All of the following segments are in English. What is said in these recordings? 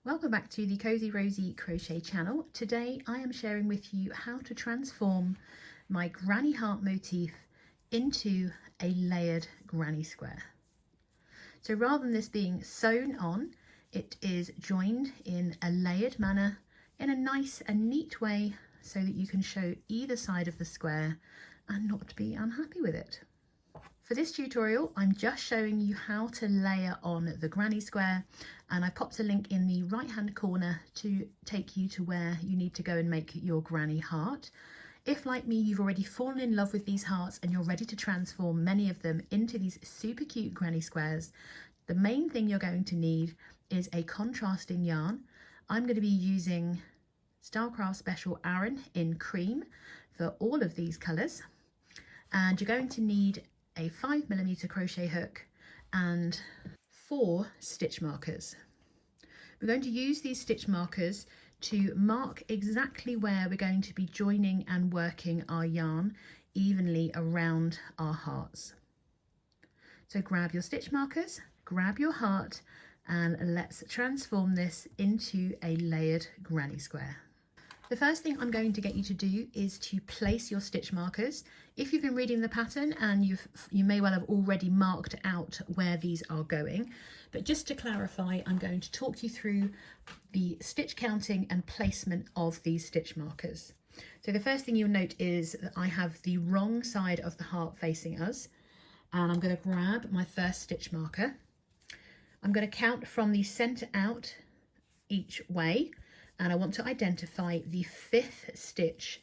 Welcome back to the Cozy Rosie Crochet channel. Today I am sharing with you how to transform my granny heart motif into a layered granny square. So rather than this being sewn on, it is joined in a layered manner in a nice and neat way so that you can show either side of the square and not be unhappy with it. For this tutorial, I'm just showing you how to layer on the granny square, and I popped a link in the right hand corner to take you to where you need to go and make your granny heart. If, like me, you've already fallen in love with these hearts and you're ready to transform many of them into these super cute granny squares, the main thing you're going to need is a contrasting yarn. I'm going to be using Stylecraft Special Aran in cream for all of these colours, and you're going to need a 5mm crochet hook and 4 stitch markers. We're going to use these stitch markers to mark exactly where we're going to be joining and working our yarn evenly around our hearts. So grab your stitch markers, grab your heart, and let's transform this into a layered granny square. The first thing I'm going to get you to do is to place your stitch markers. If you've been reading the pattern, and you may well have already marked out where these are going, but just to clarify, I'm going to talk you through the stitch counting and placement of these stitch markers. So the first thing you'll note is that I have the wrong side of the heart facing us, and I'm going to grab my first stitch marker. I'm going to count from the center out each way, and I want to identify the 5th stitch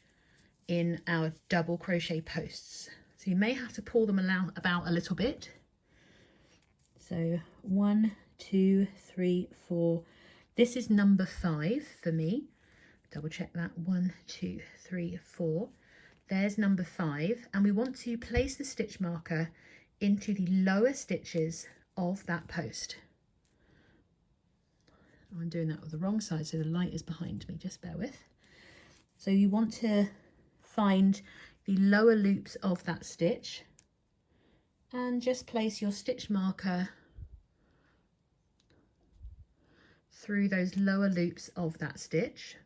in our double crochet posts. So you may have to pull them about a little bit. So 1, 2, 3, 4. This is number 5 for me. Double check that. 1, 2, 3, 4. There's number 5, and we want to place the stitch marker into the lower stitches of that post. I'm doing that with the wrong side, so the light is behind me, just bear with. So you want to find the lower loops of that stitch and just place your stitch marker through those lower loops of that stitch.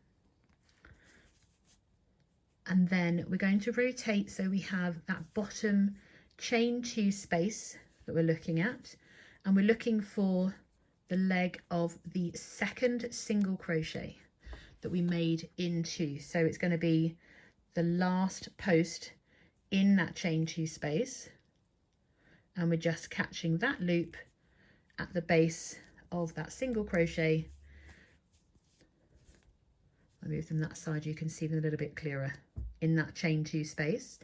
And then we're going to rotate so we have that bottom chain 2 space that we're looking at, and we're looking for the leg of the 2nd single crochet that we made into. So it's going to be the last post in that chain 2 space, and we're just catching that loop at the base of that single crochet. I move them that side, you can see them a little bit clearer in that chain 2 space,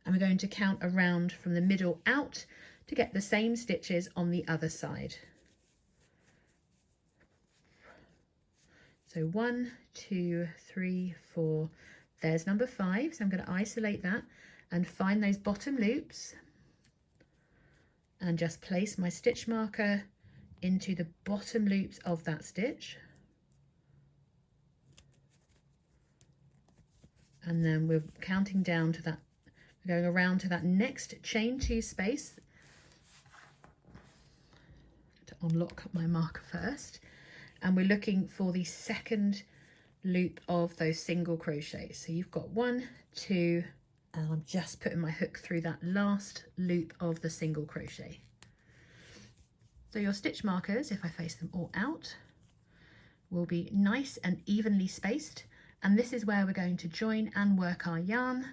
and we're going to count around from the middle out to get the same stitches on the other side. So 1, 2, 3, 4, there's number 5. So I'm going to isolate that and find those bottom loops and just place my stitch marker into the bottom loops of that stitch. And then we're counting down to that, we're going around to that next chain 2 space. To unlock my marker first. And we're looking for the 2nd loop of those single crochets. So you've got 1, 2, and I'm just putting my hook through that last loop of the single crochet. So your stitch markers, if I face them all out, will be nice and evenly spaced, and this is where we're going to join and work our yarn.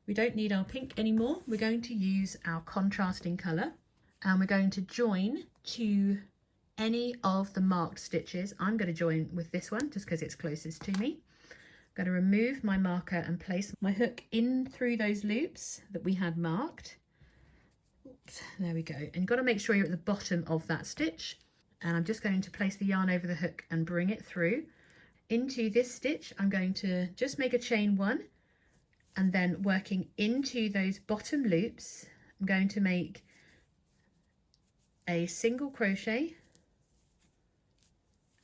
We don't need our pink anymore. We're going to use our contrasting colour, and we're going to join to any of the marked stitches. I'm going to join with this one just because it's closest to me. I'm going to remove my marker and place my hook in through those loops that we had marked. Oops, there we go. And you've got to make sure you're at the bottom of that stitch. And I'm just going to place the yarn over the hook and bring it through. Into this stitch, I'm going to just make a chain 1, and then working into those bottom loops, I'm going to make a single crochet,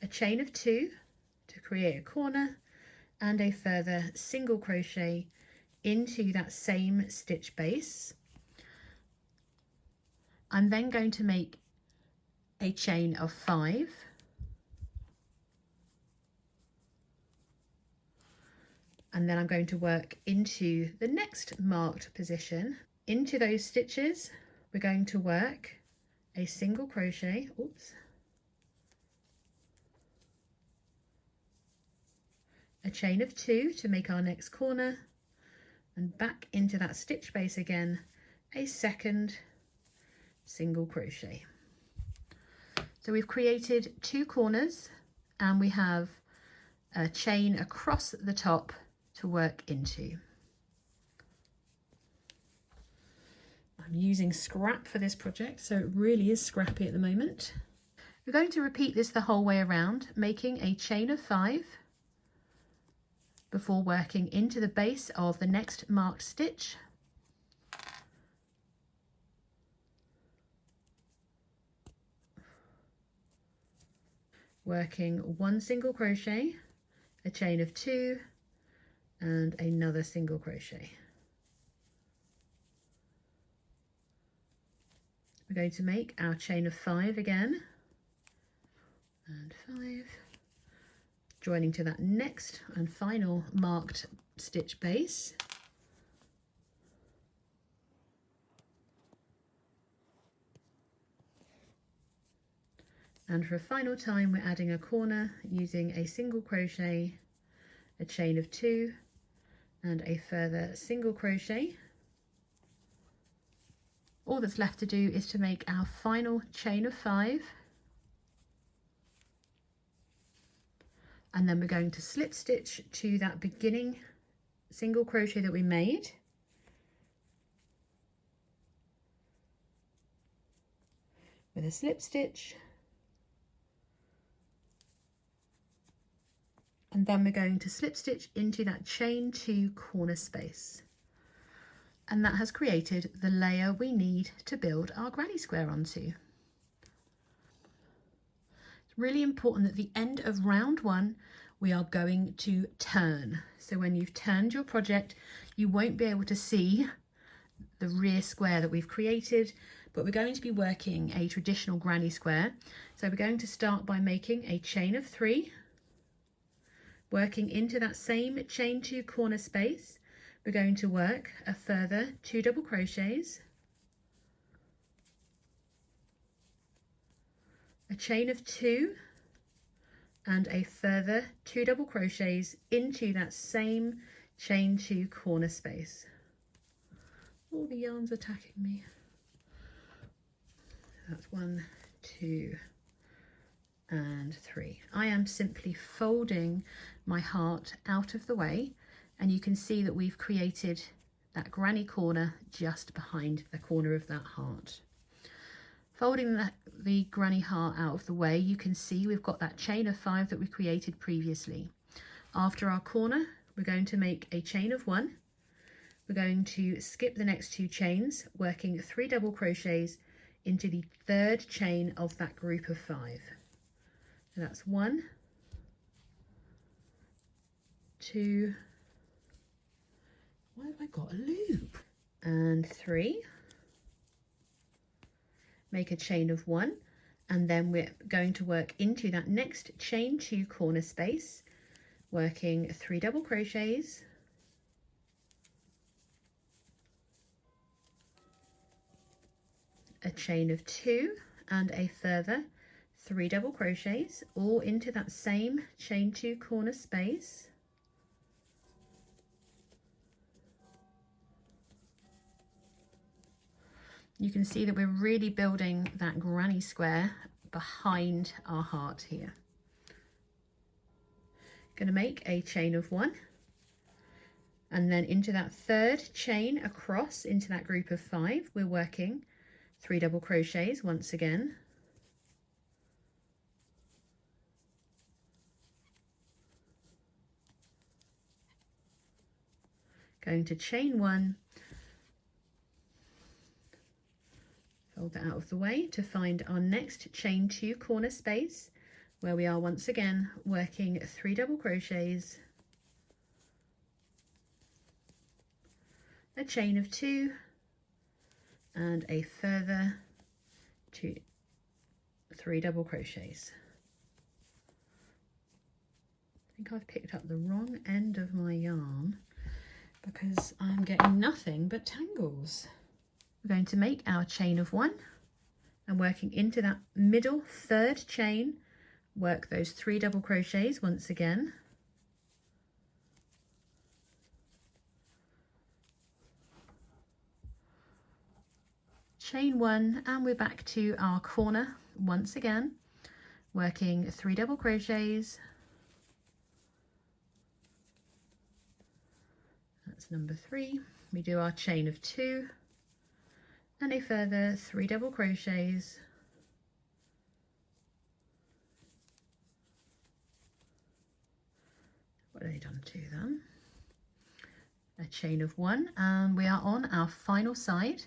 a chain of 2 to create a corner, and a further single crochet into that same stitch base. I'm then going to make a chain of 5 And then I'm going to work into the next marked position. Into those stitches, we're going to work a single crochet, a chain of 2 to make our next corner, and back into that stitch base again, a second single crochet. So we've created 2 corners and we have a chain across the top to work into. I'm using scrap for this project, so it really is scrappy at the moment. We're going to repeat this the whole way around, making a chain of 5 before working into the base of the next marked stitch. Working 1 single crochet, a chain of 2 and another single crochet. We're going to make our chain of 5 again, and 5, joining to that next and final marked stitch base. And for a final time, we're adding a corner using a single crochet, a chain of 2 and a further single crochet. All that's left to do is to make our final chain of 5, and then we're going to slip stitch to that beginning single crochet that we made, with a slip stitch, and then we're going to slip stitch into that chain 2 corner space. And that has created the layer we need to build our granny square onto. It's really important that at the end of round 1 we are going to turn. So when you've turned your project, you won't be able to see the rear square that we've created, but we're going to be working a traditional granny square. So we're going to start by making a chain of 3, working into that same chain 2 corner space. We're going to work a further 2 double crochets, a chain of 2 and a further 2 double crochets into that same chain 2 corner space. All the yarn's attacking me. That's 1, 2 and 3. I am simply folding my heart out of the way, and you can see that we've created that granny corner just behind the corner of that heart. Folding the granny heart out of the way, you can see we've got that chain of 5 that we created previously. After our corner, we're going to make a chain of 1. We're going to skip the next 2 chains, working 3 double crochets into the 3rd chain of that group of 5. So that's 1, 2, why have I got a loop? And 3. Make a chain of 1, and then we're going to work into that next chain 2 corner space, working 3 double crochets, a chain of 2 and a further 3 double crochets, all into that same chain 2 corner space. You can see that we're really building that granny square behind our heart here. Going to make a chain of 1, and then into that 3rd chain across into that group of 5, we're working 3 double crochets once again. Going to chain 1, fold that out of the way to find our next chain 2 corner space, where we are once again working 3 double crochets, a chain of 2 and a further 3 double crochets. think I've picked up the wrong end of my yarn because I'm getting nothing but tangles. We're going to make our chain of 1 and working into that middle 3rd chain, work those 3 double crochets once again. Chain 1 and we're back to our corner once again, working 3 double crochets. That's number 3. We do our chain of 2 and a further 3 double crochets. What have they done to them? A chain of 1 and we are on our final side.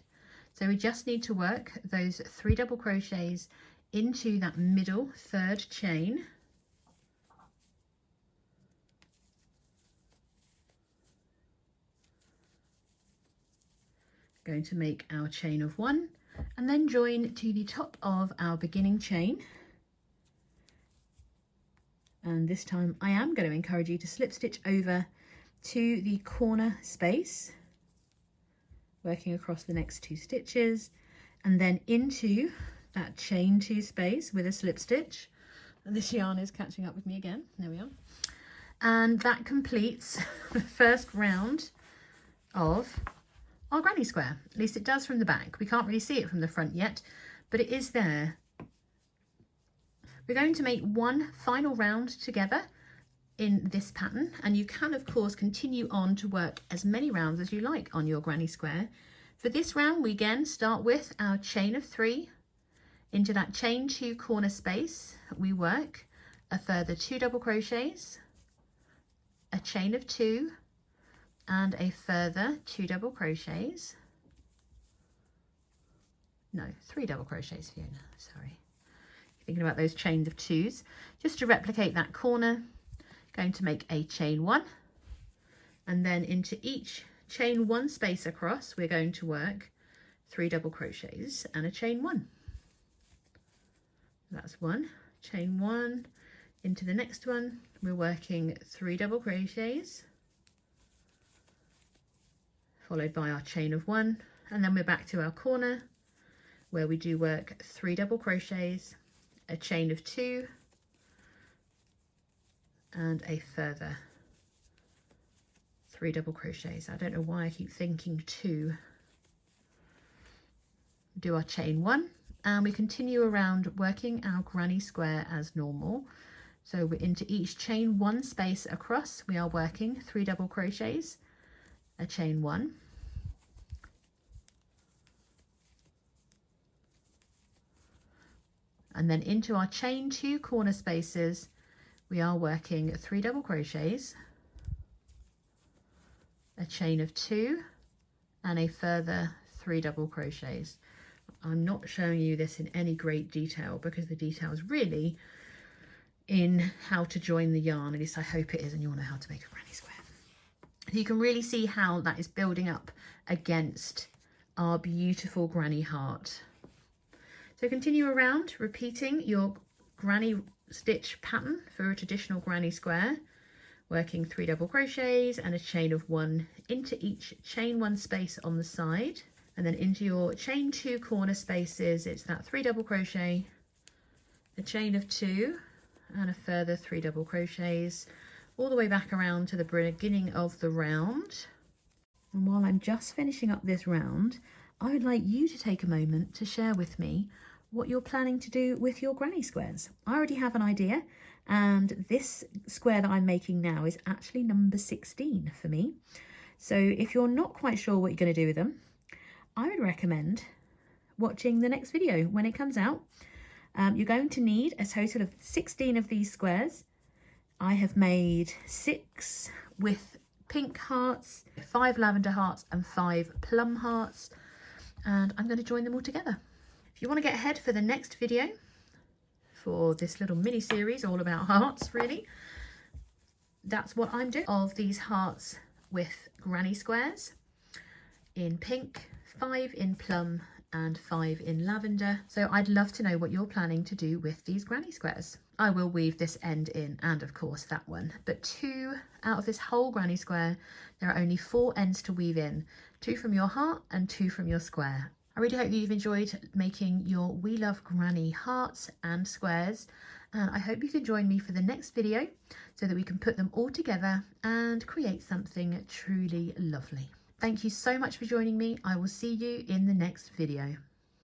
So we just need to work those 3 double crochets into that middle 3rd chain. Going to make our chain of 1 and then join to the top of our beginning chain. And this time I am going to encourage you to slip stitch over to the corner space, working across the next 2 stitches and then into that chain 2 space with a slip stitch. And this yarn is catching up with me again. There we are. And that completes the first round of our granny square. At least it does from the back. We can't really see it from the front yet, but it is there. We're going to make one final round together in this pattern, and you can of course continue on to work as many rounds as you like on your granny square. For this round we again start with our chain of 3 into that chain 2 corner space. We work a further 2 double crochets, a chain of 2 and a further 2 double crochets. No, 3 double crochets, Fiona, sorry. Thinking about those chains of 2s. Just to replicate that corner, going to make a chain 1 and then into each chain 1 space across we're going to work 3 double crochets and a chain 1. That's 1, chain 1, into the next one we're working 3 double crochets followed by our chain of 1, and then we're back to our corner where we do work 3 double crochets, a chain of 2 and a further 3 double crochets. I don't know why I keep thinking 2. Do our chain 1 and we continue around working our granny square as normal. So we're into each chain 1 space across we are working 3 double crochets, a chain 1, and then into our chain 2 corner spaces we are working 3 double crochets, a chain of 2 and a further 3 double crochets. I'm not showing you this in any great detail because the detail is really in how to join the yarn. At least I hope it is, and you'll know how to make a granny square. You can really see how that is building up against our beautiful granny heart. So continue around repeating your granny stitch pattern for a traditional granny square, working 3 double crochets and a chain of 1 into each chain 1 space on the side, and then into your chain 2 corner spaces it's that 3 double crochet, a chain of 2 and a further 3 double crochets all the way back around to the beginning of the round. And while I'm just finishing up this round, I would like you to take a moment to share with me what you're planning to do with your granny squares. I already have an idea, and this square that I'm making now is actually number 16 for me. So if you're not quite sure what you're going to do with them, I would recommend watching the next video when it comes out. You're going to need a total of 16 of these squares. I have made 6 with pink hearts, 5 lavender hearts and 5 plum hearts, and I'm going to join them all together. If you want to get ahead for the next video for this little mini series all about hearts, really, that's what I'm doing, of these hearts with granny squares in pink, 5 in plum and 5 in lavender. So I'd love to know what you're planning to do with these granny squares. I will weave this end in, and of course that one. But 2 out of this whole granny square, there are only 4 ends to weave in. 2 from your heart and 2 from your square. I really hope you've enjoyed making your We Love Granny hearts and squares. And I hope you can join me for the next video so that we can put them all together and create something truly lovely. Thank you so much for joining me. I will see you in the next video.